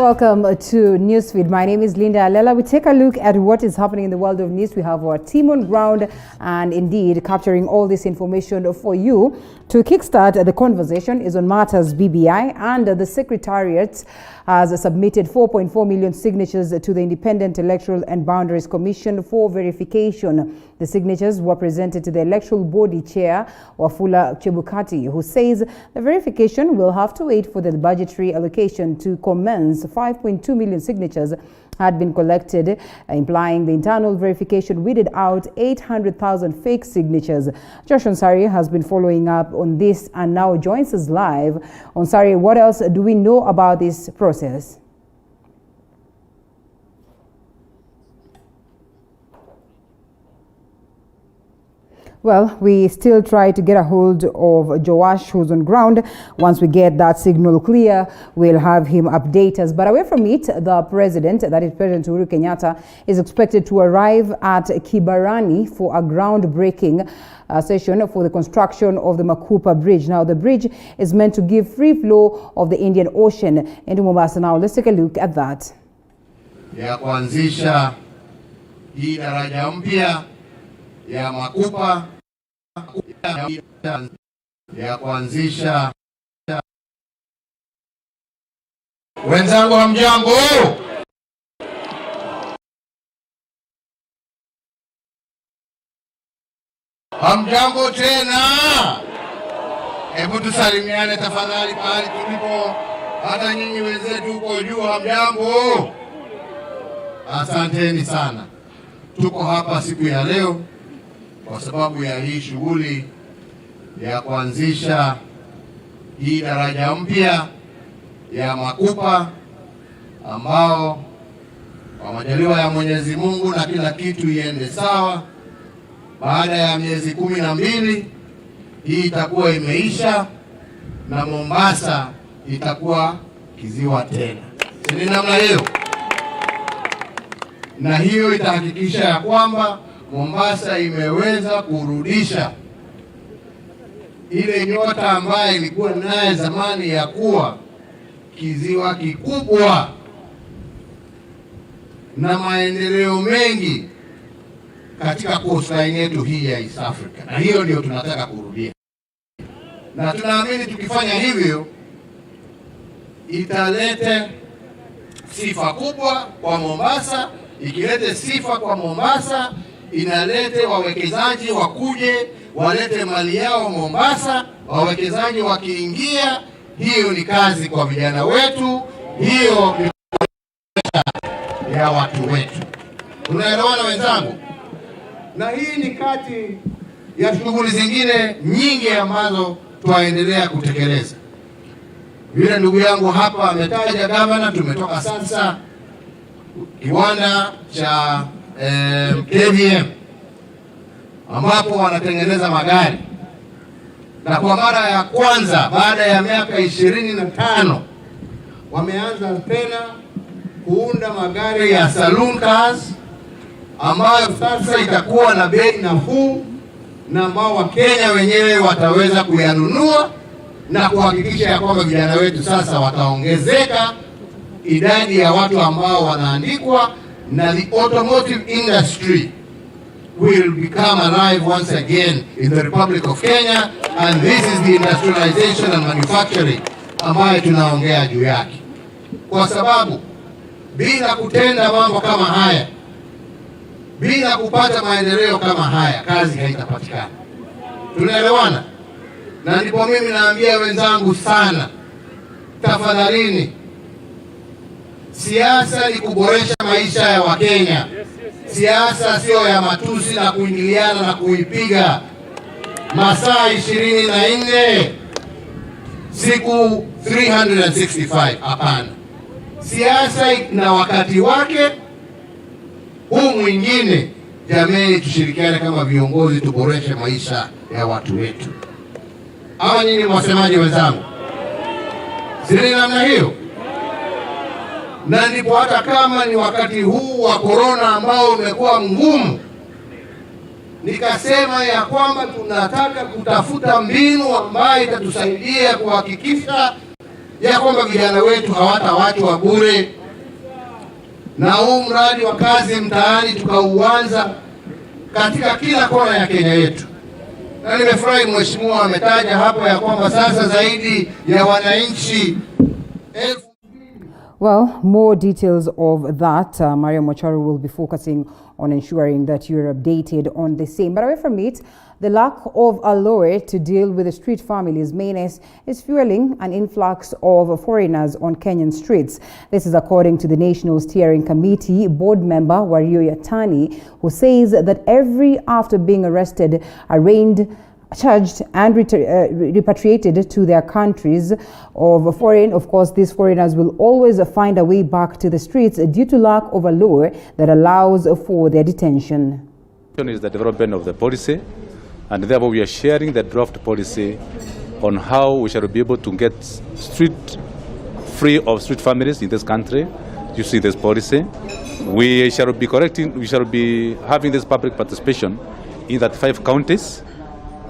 Welcome to NEWSFEED. My name is Linda Alela. We take a look at what is happening in the world of news. We have our team on ground and indeed capturing all this information for you. To kickstart the conversation is on matters BBI, and the Secretariat has submitted 4.4 million signatures to the Independent Electoral and Boundaries Commission for verification. The signatures were presented to the Electoral Body Chair, Wafula Chebukati, who says the verification will have to wait for the budgetary allocation to commence. 5.2 million signatures had been collected, implying the internal verification weeded out 800,000 fake signatures. Josh Onsari has been following up on this and now joins us live. Onsari, what else do we know about this process? Well, we still try to get a hold of Joash, who's on ground. Once we get that signal clear, we'll have him update us. But away from it, the president, that is President Uhuru Kenyatta, is expected to arrive at Kibarani for a groundbreaking session for the construction of the Makupa Bridge. Now, the bridge is meant to give free flow of the Indian Ocean into Mombasa. Now, let's take a look at that. Ya kuanzisha hii daraja mpya ya Makupa, ya kuanzisha. Wenzangu hamjambo? Hamjambo tena? Hebu tusalimiane tafadhali pale tulipo, hata nyinyi wenzetu huko juu hamjambo? Asanteni sana. Tuko hapa siku ya leo kwa sababu ya hii shughuli ya kuanzisha hii daraja mpya ya Makupa, ambao kwa majaliwa ya Mwenyezi Mungu na kila kitu iende sawa, baada ya miezi 12 hii itakuwa imeisha na Mombasa itakuwa kiziwa tena. Si namna hiyo? Na hiyo itahakikisha ya kwamba Mombasa imeweza kurudisha ile nyota ambayo ilikuwa naye zamani ya kuwa kiziwa kikubwa na maendeleo mengi katika coastline yetu hii ya East Africa. Na hiyo ndio tunataka kurudia. Na tunaamini tukifanya hivyo italete sifa kubwa kwa Mombasa. Ikilete sifa kwa Mombasa, inalete wawekezaji wakuje walete mali yao Mombasa. Wawekezaji wakiingia, hiyo ni kazi kwa vijana wetu, hiyo ni ya watu wetu. Tunaelewana wenzangu? Na hii ni kati ya shughuli zingine nyingi ambazo tunaendelea kutekeleza. Vile ndugu yangu hapa ametaja gavana, tumetoka sasa kiwanda cha KVM ambapo wanatengeneza magari, na kwa mara ya kwanza baada ya miaka 25 wameanza tena kuunda magari ya saloon cars ambayo sasa itakuwa na bei nafuu na ambao Wakenya wenyewe wataweza kuyanunua na kuhakikisha ya kwamba vijana wetu sasa wataongezeka idadi ya watu ambao wanaandikwa, na the automotive industry will become alive once again in the Republic of Kenya, and this is the industrialization and manufacturing ambayo tunaongea juu yake. Kwa sababu bila kutenda mambo kama haya, bila kupata maendeleo kama haya, kazi haitapatikana. Tunaelewana? Na ndipo mimi naambia wenzangu sana, tafadhalini, siasa ni kuboresha maisha ya Wakenya. Siasa sio ya matusi na kuingiliana na kuipiga masaa 24 siku 365. Hapana. Siasa na wakati wake. Huu mwingine, jamii, tushirikiane kama viongozi tuboreshe maisha ya watu wetu. Hawa nyinyi wasemaji wenzangu? Siri namna hiyo? Na ndipo hata kama ni wakati huu wa corona ambao umekuwa mgumu, nikasema ya kwamba tunataka kutafuta mbinu ambayo itatusaidia kuhakikisha ya kwamba vijana wetu hawatawachwa bure, na huu mradi wa kazi mtaani tukauanza katika kila kona ya Kenya yetu. Na nimefurahi mheshimiwa ametaja hapo ya kwamba sasa zaidi ya wananchi Well, more details of that, Mario Mocharo will be focusing on ensuring that you're updated on the same. But away from it, the lack of a lawyer to deal with the street families' menace is fueling an influx of foreigners on Kenyan streets. This is according to the National Steering Committee board member Wario Yatani, who says that after being arrested, arraigned, charged and repatriated to their countries of foreign. Of course, these foreigners will always find a way back to the streets due to lack of a law that allows for their detention. Is the development of the policy, and therefore we are sharing the draft policy on how we shall be able to get free of street families in this country. You see this policy. We shall be having this public participation in that 5 counties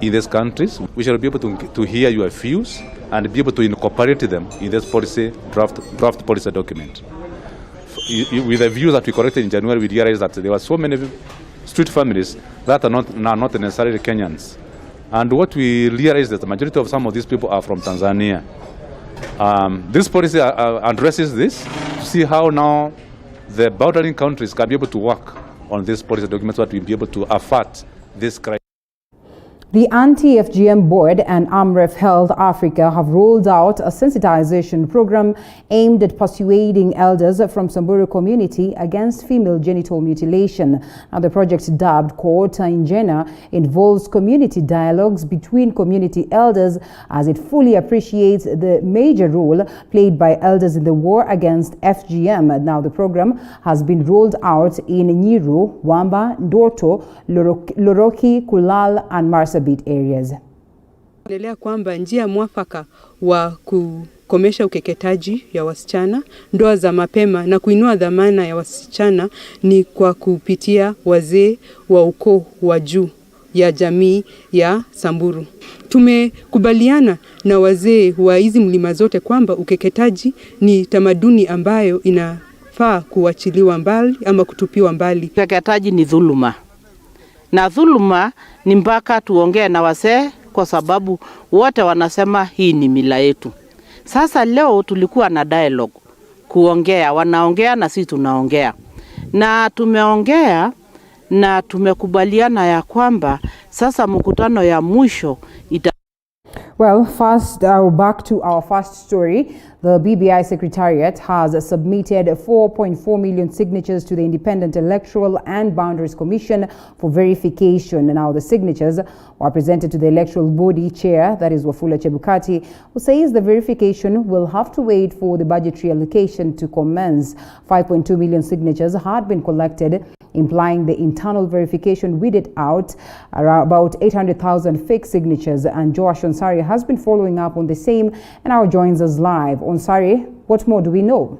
in these countries. We shall be able to hear your views and be able to incorporate them in this policy draft policy document. With the views that we collected in January, we realized that there were so many street families that are not necessarily Kenyans. And what we realized is that the majority of some of these people are from Tanzania. This policy addresses this to see how now the bordering countries can be able to work on this policy document so that we'll be able to avert this crisis. The Anti-FGM Board and AMREF Health Africa have rolled out a sensitization program aimed at persuading elders from Samburu community against female genital mutilation. Now, the project, dubbed Koota Injena, involves community dialogues between community elders as it fully appreciates the major role played by elders in the war against FGM. Now, the program has been rolled out in Nyiru, Wamba, Ndoto, Loroki, Kulal and Marsabit areas. Naendelea kwamba njia mwafaka wa kukomesha ukeketaji ya wasichana, ndoa za mapema na kuinua dhamana ya wasichana ni kwa kupitia wazee wa ukoo wa juu ya jamii ya Samburu. Tumekubaliana na wazee wa hizi mlima zote kwamba ukeketaji ni tamaduni ambayo inafaa kuachiliwa mbali ama kutupiwa mbali. Ukeketaji ni dhuluma. Na dhuluma ni mpaka tuongee na wazee kwa sababu wote wanasema hii ni mila yetu. Sasa leo tulikuwa na dialogue kuongea, wanaongea na sisi tunaongea. Na tumeongea na tumekubaliana ya kwamba sasa mkutano ya mwisho Well, first, back to our first story. The BBI Secretariat has submitted 4.4 million signatures to the Independent Electoral and Boundaries Commission for verification. Now, the signatures were presented to the electoral body chair, that is Wafula Chebukati, who says the verification will have to wait for the budgetary allocation to commence. 5.2 million signatures had been collected, implying the internal verification weeded out about 800,000 fake signatures. And Joash Onsari has been following up on the same and now joins us live. Onsari, what more do we know?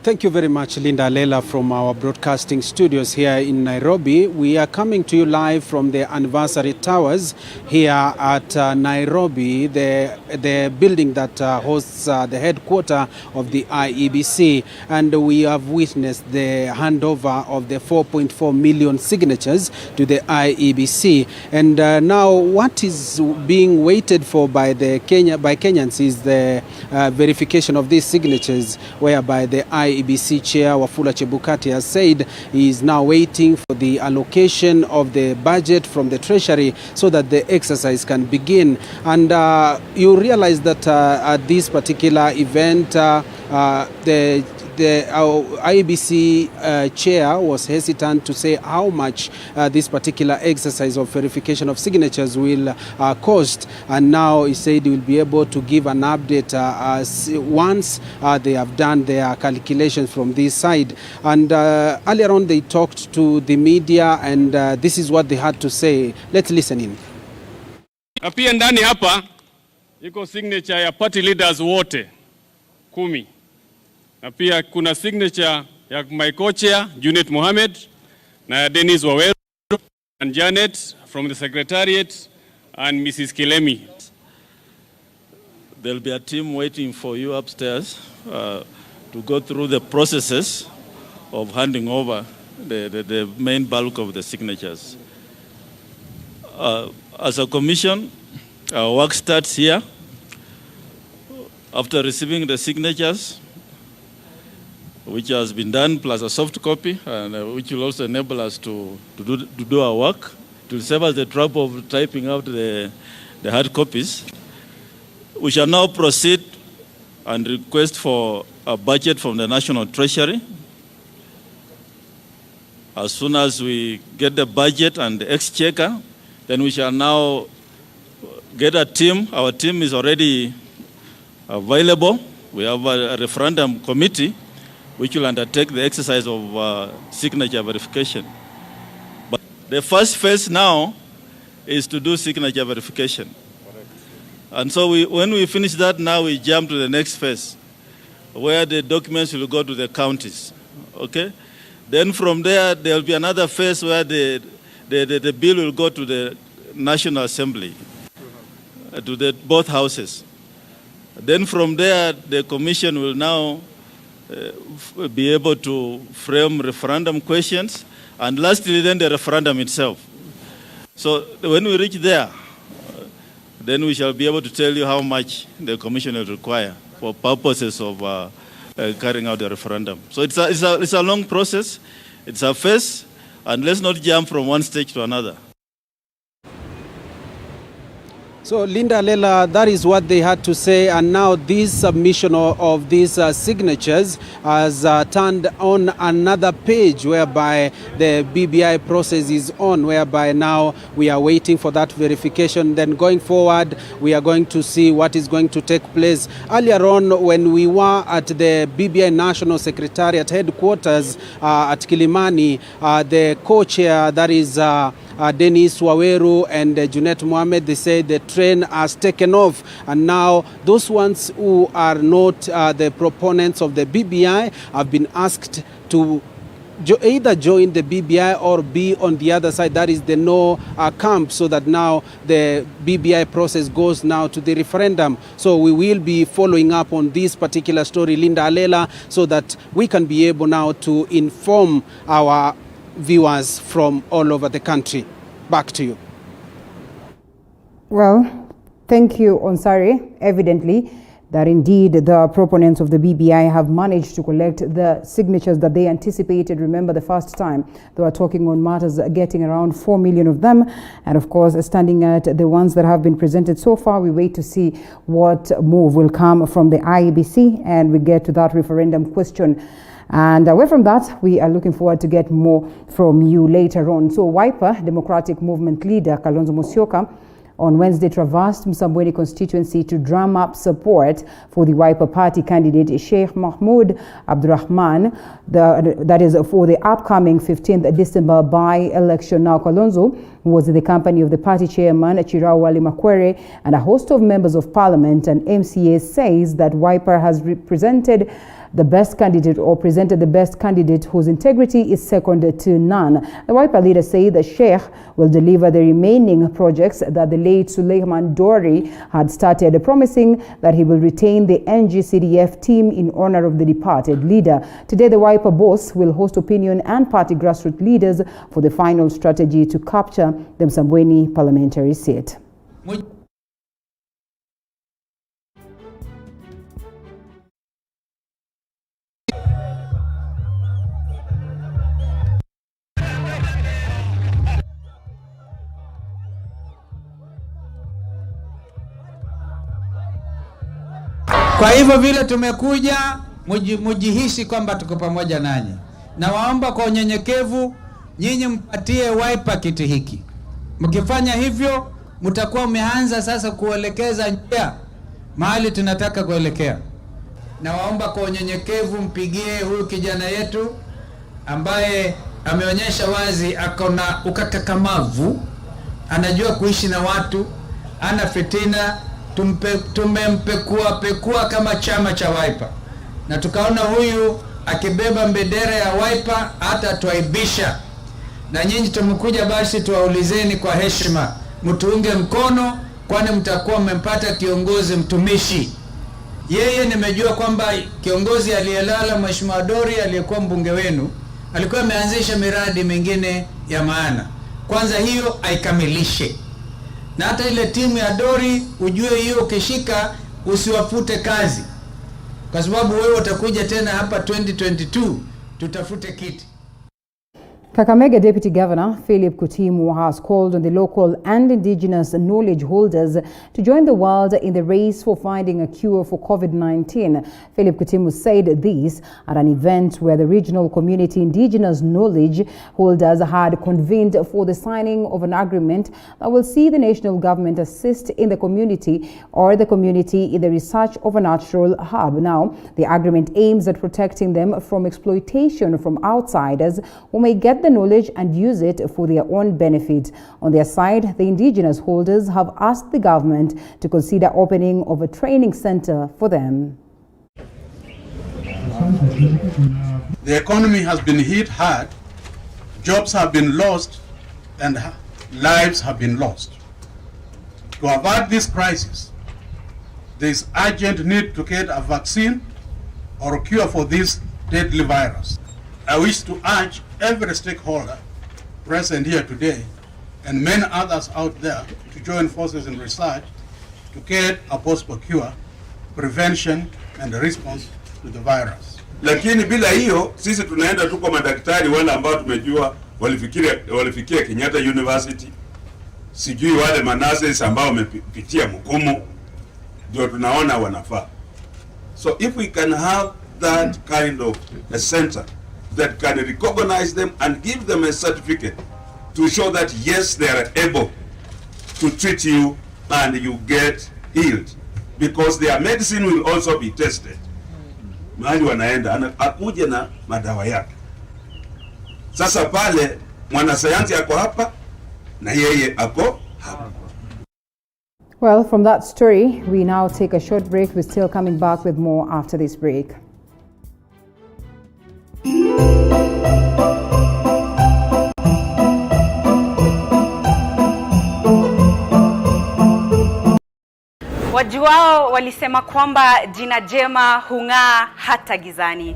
Thank you very much, Linda Lela, from our broadcasting studios here in Nairobi. We are coming to you live from the Anniversary Towers here at Nairobi, the building that hosts the headquarters of the IEBC. And we have witnessed the handover of the 4.4 million signatures to the IEBC. And now what is being waited for by Kenyans is the verification of these signatures, whereby the IEBC chair Wafula Chebukati has said he is now waiting for the allocation of the budget from the treasury so that the exercise can begin. And you realize that at this particular event the IEBC chair was hesitant to say how much this particular exercise of verification of signatures will cost, and now he said he will be able to give an update once they have done their calculations from this side. And earlier on they talked to the media, and this is what they had to say. Let's listen in. Pia ndani hapa iko signature ya party leaders wote 10. Na pia kuna signature ya my co-chair Junet Mohamed na ya Dennis Waweru and Janet from the secretariat and Mrs. Kilemi. there'll be a team waiting for you upstairs to go through the processes of handing over the main bulk of the signatures. As a commission, our work starts here. After receiving the signatures, which has been done, plus a soft copy, and which will also enable us to do our work, to save us the trouble of typing out the hard copies. We shall now proceed and request for a budget from the National Treasury. As soon as we get the budget and the exchequer, then we shall now get a team. Our team is already available. We have a referendum committee which will undertake the exercise of signature verification. But the first phase now is to do signature verification. Correct. And so when we finish that, now we jump to the next phase, where the documents will go to the counties. Okay? Then from there will be another phase where the bill will go to the National Assembly, to both houses. Then from there, the commission will now be able to frame referendum questions, and lastly, then the referendum itself. So when we reach there, then we shall be able to tell you how much the commission will require for purposes of carrying out the referendum. So it's a long process, it's a phase, and let's not jump from one stage to another. So, Linda Lela, that is what they had to say, and now this submission of these signatures has turned on another page whereby the BBI process is on, whereby now we are waiting for that verification. Then going forward, we are going to see what is going to take place. Earlier on, when we were at the BBI National Secretariat headquarters at Kilimani, the co-chair, that is Dennis Waweru and Junet Mohamed, they said the train has taken off, and now those ones who are not the proponents of the BBI have been asked to either join the BBI or be on the other side, that is the no camp, so that now the BBI process goes now to the referendum. So we will be following up on this particular story, Linda Lela, so that we can be able now to inform our viewers from all over the country. Back to you. Well, thank you, Onsari. Evidently, that indeed the proponents of the BBI have managed to collect the signatures that they anticipated. Remember, the first time they were talking on matters getting around 4 million of them. And of course, standing at the ones that have been presented so far, we wait to see what move will come from the IEBC, and we get to that referendum question. And away from that, we are looking forward to get more from you later on. So Wiper Democratic Movement leader Kalonzo Musyoka on Wednesday traversed Msambweni constituency to drum up support for the Wiper Party candidate Sheikh Mahmoud Abdurrahman, that is for the upcoming 15th December by-election. Now Kalonzo was in the company of the party chairman Chirau Wali Makwere and a host of members of parliament, and MCA says that Wiper has presented the best candidate whose integrity is second to none. The Wiper leader said the Sheikh will deliver the remaining projects that the late Suleiman Dori had started, promising that he will retain the NGCDF team in honor of the departed leader. Today, the Wiper boss will host opinion and party grassroots leaders for the final strategy to capture the Msambweni parliamentary seat. Kwa hivyo vile tumekuja, mujihisi kwamba tuko pamoja nanyi. Na waomba kwa unyenyekevu, nyinyi mpatie Wiper kiti hiki. Mkifanya hivyo, mtakuwa mmeanza sasa kuelekeza njia mahali tunataka kuelekea. Na waomba kwa unyenyekevu mpigie huyu kijana yetu ambaye ameonyesha wazi akona ukakamavu, anajua kuishi na watu, ana fitina. Tumempekua kama chama cha Wiper, na tukaona huyu akibeba bendera ya Wiper hata tuaibisha. Na nyinyi tumekuja basi tuwaulizeni kwa heshima, mtuunge mkono kwani mtakuwa mmempata kiongozi mtumishi. Yeye nimejua kwamba kiongozi aliyelala Mheshimiwa Dori aliyekuwa mbunge wenu alikuwa ameanzisha miradi mingine ya maana. Kwanza hiyo aikamilishe. Na hata ile timu ya Dori ujue hiyo ukishika usiwafute kazi. Kwa sababu wewe utakuja tena hapa 2022 tutafute kiti. Kakamega Deputy Governor Philip Kutimu has called on the local and indigenous knowledge holders to join the world in the race for finding a cure for COVID-19. Philip Kutimu said this at an event where the regional community indigenous knowledge holders had convened for the signing of an agreement that will see the national government assist in the community in the research of a natural hub. Now, the agreement aims at protecting them from exploitation from outsiders who may get the knowledge and use it for their own benefit. On their side, the indigenous holders have asked the government to consider opening of a training center for them. The economy has been hit hard, jobs have been lost, and lives have been lost. To avert this crisis, there is urgent need to get a vaccine or a cure for this deadly virus. I wish to urge every stakeholder present here today and many others out there to join forces in research to get a possible cure, prevention and response to the virus. Lakini bila hiyo sisi tunaenda tu kwa madaktari wale ambao tumejua walifikia Kenyatta University, sijui wale manases ambao wamepitia mgumu, ndio tunaona wanafaa. So if we can have that kind of a center that can recognize them and give them a certificate to show that yes, they are able to treat you and you get healed, because their medicine will also be tested. Mahali wanaenda akuje na madawa yake. Sasa pale mwanasayansi ako hapa na yeye ako hapa. Well, from that story, we now take a short break. We're still coming back with more after this break. Wajuao walisema kwamba jina jema hung'aa hata gizani.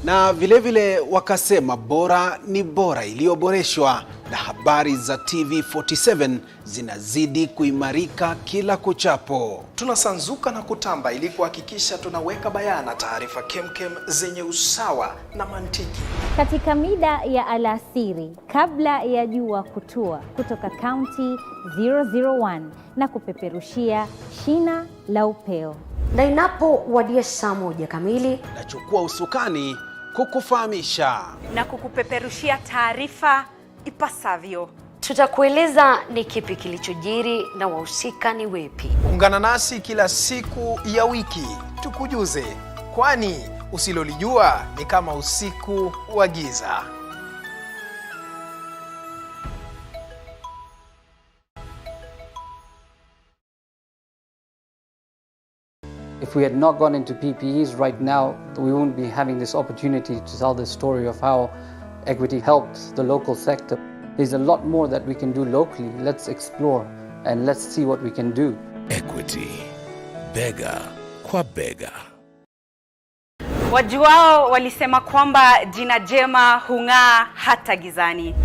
Na vilevile wakasema bora ni bora iliyoboreshwa, na habari za TV47 zinazidi kuimarika kila kuchapo. Tunasanzuka na kutamba ili kuhakikisha tunaweka bayana taarifa kemkem zenye usawa na mantiki. Katika mida ya alasiri kabla ya jua kutua, kutoka kaunti 001 na kupeperushia shina la upeo. Na inapowadia saa 1 kamili, nachukua usukani kukufahamisha na kukupeperushia taarifa ipasavyo. Tutakueleza ni kipi kilichojiri na wahusika ni wepi. Ungana nasi kila siku ya wiki tukujuze, kwani usilolijua ni kama usiku wa giza. If we had not gone into PPEs right now, we wouldn't be having this opportunity to tell the story of how equity helped the local sector. There's a lot more that we can do locally. Let's explore and let's see what we can do. Equity, bega kwa bega. Wajuao walisema kwamba jina jema hung'aa hata gizani.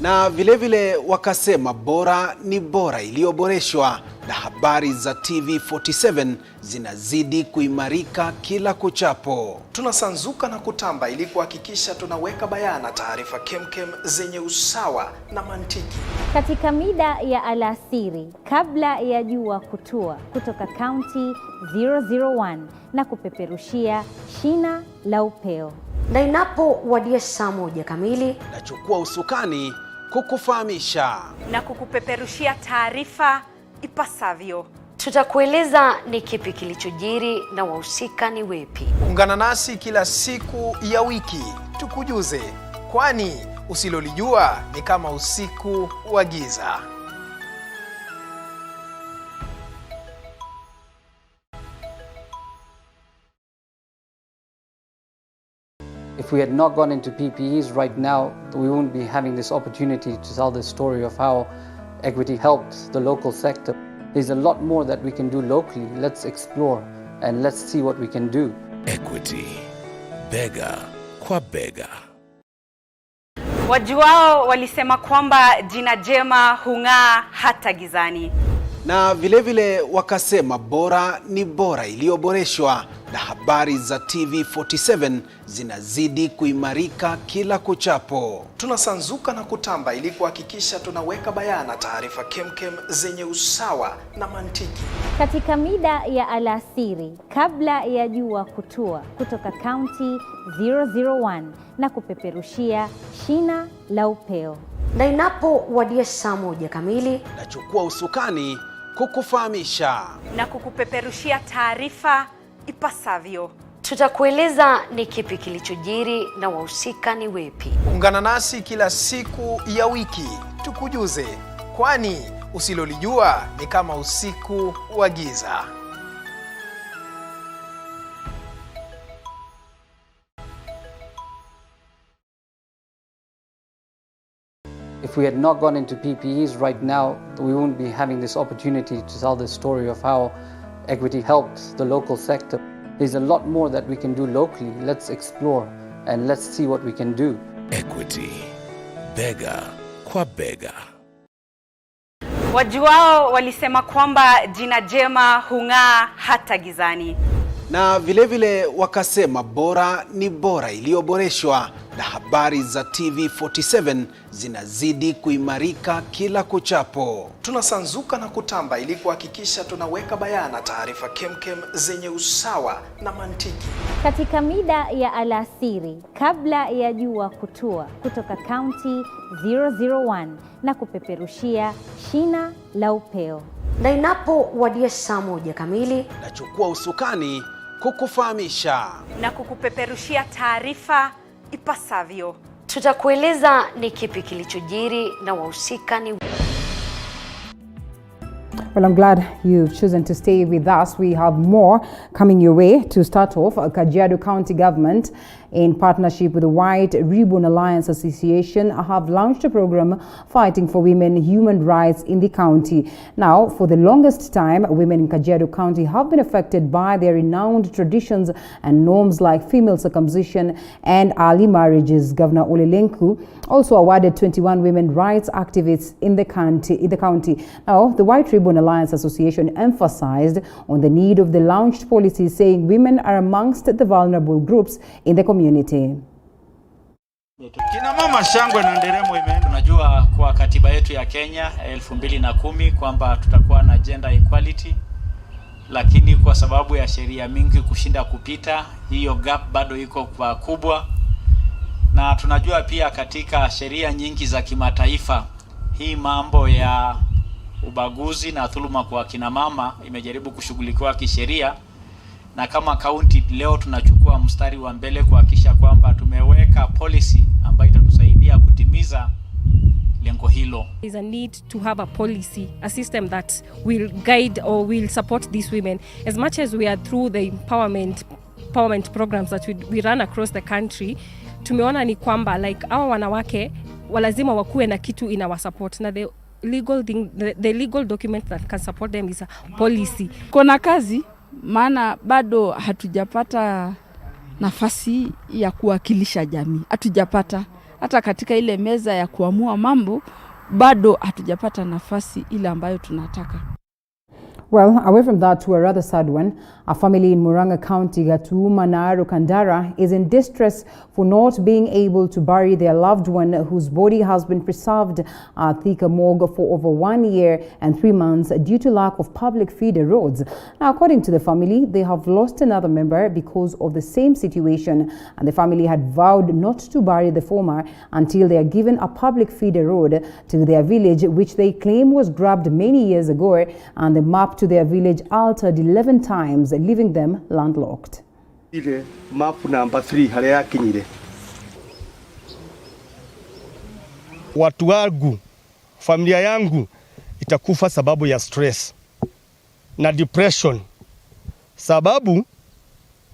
Na vilevile wakasema bora ni bora iliyoboreshwa, na habari za TV47 zinazidi kuimarika kila kuchapo. Tunasanzuka na kutamba ili kuhakikisha tunaweka bayana taarifa kemkem zenye usawa na mantiki. Katika mida ya alasiri kabla ya jua kutua, kutoka kaunti 001 na kupeperushia shina la upeo. Na inapowadia saa 1 kamili, nachukua usukani kukufahamisha na kukupeperushia taarifa ipasavyo. Tutakueleza ni kipi kilichojiri na wahusika ni wepi. Ungana nasi kila siku ya wiki tukujuze, kwani usilolijua ni kama usiku wa giza. If we had not gone into PPEs right now, we wouldn't be having this opportunity to tell the story of how equity helped the local sector. There's a lot more that we can do locally. Let's explore and let's see what we can do. Equity, bega kwa bega. Wajuao walisema kwamba jina jema hung'aa hata gizani. Na vilevile wakasema bora ni bora iliyoboreshwa, na habari za TV47 zinazidi kuimarika kila kuchapo. Tunasanzuka na kutamba ili kuhakikisha tunaweka bayana taarifa kemkem zenye usawa na mantiki. Katika mida ya alasiri kabla ya jua kutua, kutoka kaunti 001 na kupeperushia shina la upeo. Na inapowadia saa 1 kamili, nachukua usukani kukufahamisha na kukupeperushia taarifa ipasavyo. Tutakueleza ni kipi kilichojiri na wahusika ni wepi. Ungana nasi kila siku ya wiki tukujuze, kwani usilolijua ni kama usiku wa giza. If we had not gone into PPEs right now, we wouldn't be having this opportunity to tell the story of how equity helped the local sector. There's a lot more that we can do locally. Let's explore and let's see what we can do. Equity, bega kwa bega. Wajuao walisema kwamba jina jema hung'aa hata gizani. Na vilevile wakasema bora ni bora iliyoboreshwa, na habari za TV47 zinazidi kuimarika kila kuchapo. Tunasanzuka na kutamba ili kuhakikisha tunaweka bayana taarifa kemkem zenye usawa na mantiki. Katika mida ya alasiri kabla ya jua kutua, kutoka kaunti 001 na kupeperushia shina la upeo. Na inapowadia saa 1 kamili, nachukua usukani kukufahamisha na kukupeperushia taarifa ipasavyo. Tutakueleza ni kipi kilichojiri na wahusika ni. Well, I'm glad you've chosen to stay with us. We have more coming your way. To start off, Kajiado County Government, in partnership with the White Ribbon Alliance Association, have launched a program fighting for women human rights in the county. Now, for the longest time, women in Kajiado County have been affected by their renowned traditions and norms like female circumcision and early marriages. Governor Ole Lenku also awarded 21 women rights activists in the county. Now, the White Ribbon Alliance Association emphasized on the need of the launched policy, saying women are amongst the vulnerable groups in the community. Kina mama shangwe na nderemo imeenda. Tunajua kwa katiba yetu ya Kenya 2010 kwamba tutakuwa na gender equality, lakini kwa sababu ya sheria mingi kushinda kupita, hiyo gap bado iko kwa kubwa. Na tunajua pia katika sheria nyingi za kimataifa hii mambo ya ubaguzi na dhuluma kwa kina mama imejaribu kushughulikiwa kisheria, na kama county leo tunachukua mstari wa mbele kuhakikisha kwamba tumeweka policy ambayo itatusaidia kutimiza lengo hilo. There's a need to have a policy, a system that will guide or will support these women as much as we are through the empowerment programs that we run across the country. Tumeona ni kwamba like hawa wanawake walazima wakuwe na kitu ina support, na the legal document that can support them is a policy. Kuna kazi, maana bado hatujapata nafasi ya kuwakilisha jamii. Hatujapata hata katika ile meza ya kuamua mambo, bado hatujapata nafasi ile ambayo tunataka. Well, away from that to a rather sad one, a family in Murang'a County, Gatuma Naro Kandara, is in distress for not being able to bury their loved one whose body has been preserved at Thika Morgue for over 1 year and 3 months due to lack of public feeder roads. Now, according to the family, they have lost another member because of the same situation, and the family had vowed not to bury the former until they are given a public feeder road to their village, which they claim was grabbed many years ago, and the map to their village altered 11 times, leaving them landlocked. Ile map number 3 haria kinyire. Watu wangu, familia yangu itakufa sababu ya stress na depression. Sababu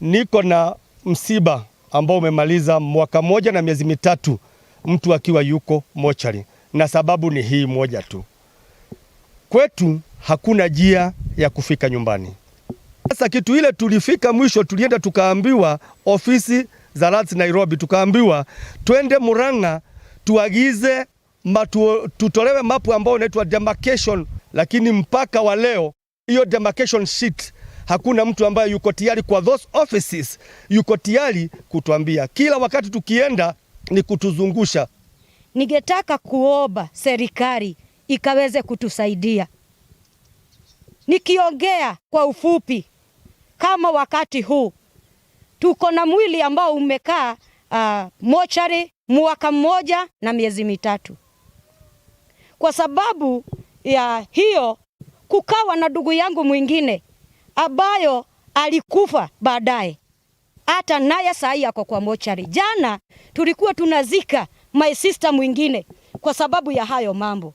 niko na msiba ambao umemaliza mwaka moja na miezi mitatu mtu akiwa yuko mochari, na sababu ni hii moja tu. Kwetu hakuna njia ya kufika nyumbani. Sasa kitu ile tulifika mwisho, tulienda tukaambiwa ofisi za RATS Nairobi, tukaambiwa twende Murang'a tuagize tutolewe mapu ambao unaitwa demarcation, lakini mpaka wa leo hiyo demarcation sheet hakuna mtu ambaye yuko tayari kwa those offices, yuko tayari kutuambia. Kila wakati tukienda ni kutuzungusha. Ningetaka kuomba serikali ikaweze kutusaidia. Nikiongea kwa ufupi, kama wakati huu tuko na mwili ambao umekaa mochari mwaka mmoja na miezi mitatu. Kwa sababu ya hiyo kukawa na ndugu yangu mwingine ambayo alikufa baadaye. Hata naye saa hii ako kwa mochari. Jana tulikuwa tunazika my sister mwingine kwa sababu ya hayo mambo.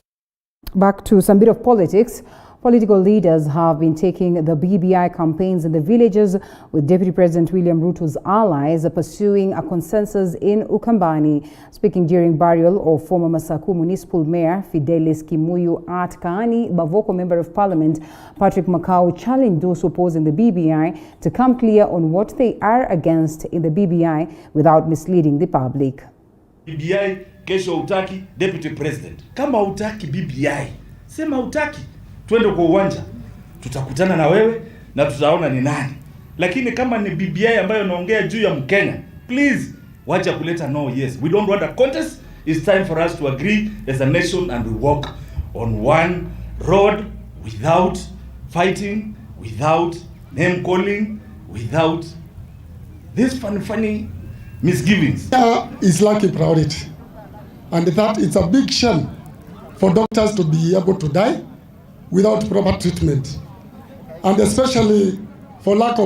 Back to some bit of politics. Political leaders have been taking the BBI campaigns in the villages, with Deputy President William Ruto's allies pursuing a consensus in Ukambani. Speaking during burial of former Masaku Municipal Mayor Fidelis Kimuyu at Kaani, Bavoko Member of Parliament Patrick Makau challenged those opposing the BBI to come clear on what they are against in the BBI without misleading the public. BBI, kesho utaki Deputy President. Kama utaki BBI, sema utaki. Twende kwa uwanja, tutakutana na wewe na tutaona ni nani. Lakini kama ni BBI ambayo naongea juu ya Mkenya, please wacha kuleta no yes. We don't want a contest. It's time for us to agree as a nation and we walk on one road without fighting, without name calling, without this funny misgivings. Is like a priority, and that it's a big shame for doctors to be able to die without proper treatment, and especially for lack of